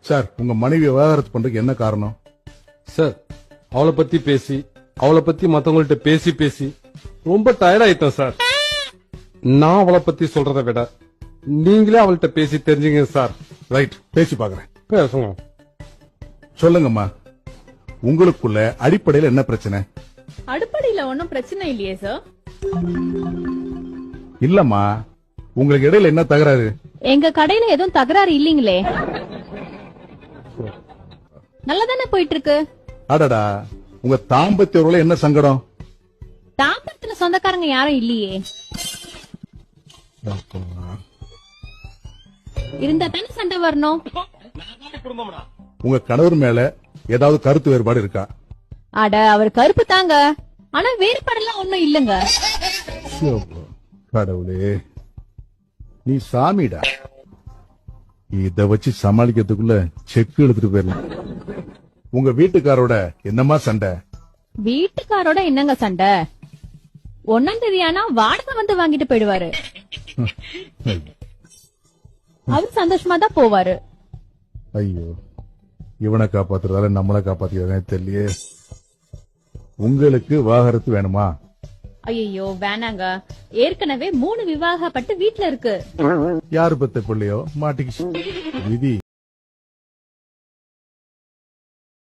Sir, உங்க மனைவி விவாகரத்து பண்றதுக்கு என்ன காரணம்? சார், அவளை பத்தி பேசி அவளை பத்தி மத்தவங்கள்ட்ட பேசி பேசி ரொம்ப டயர்ட் ஆயிட்டேன் சார். நான் அவளை பத்தி சொல்றதை விட நீங்களே அவள்கிட்ட பேசி தெரிஞ்சுங்க சார். ரைட், பேசி பாக்குறேன். பேசுங்க. சொல்லுங்கம்மா, உங்களுக்குள்ள அடிப்படையில் என்ன பிரச்சனை? அடிப்படையில ஒன்னும் பிரச்சனை இல்லையே சார். இல்லம்மா, உங்களுக்கு இடையில என்ன தகராறு? எங்க கடையில எதுவும் தகராறு இல்லீங்களே. நல்லதானே போயிட்டு இருக்கு. அடடா, உங்க தாம்பத்திய உறவுல என்ன சங்கடம்? தாம்பரத்துல சொந்தக்காரங்க யாரும் இல்லையே. இருந்தா தானே சண்டை வரணும். உங்க கணவர் மேல ஏதாவது கருத்து வேறுபாடு இருக்கா? அட, அவர் கருப்பு தாங்க, ஆனா வேறுபாடெல்லாம் ஒண்ணும் இல்லங்க. கடவுளே, நீ சாமிடா. இத வச்சு சமாளிக்கிறதுக்குள்ள செக் எடுத்துட்டு போயிடலாம். உங்க வீட்டுக்காரோட என்னமா சண்டை? வீட்டுக்காரோட என்னங்க சண்டை? 1ஆம் தேதி ஆனா வாடகை வந்து வாங்கிட்டு போயிடுவாரு. அவர் சந்தோஷமா தான் போவாரு. ஐயோ, இவனை காப்பாத்துறதால நம்மளை காப்பாத்திக்கிறதே தெரியலையே. உங்களுக்கு விவாகரத்து வேணுமா? ஐயோ வேணாங்க, ஏற்கனவே 3 விவாகப்பட்டு வீட்டுல இருக்கு. யாரு பத்த பிள்ளையோ மாட்டிக்கிச்சு. விதி.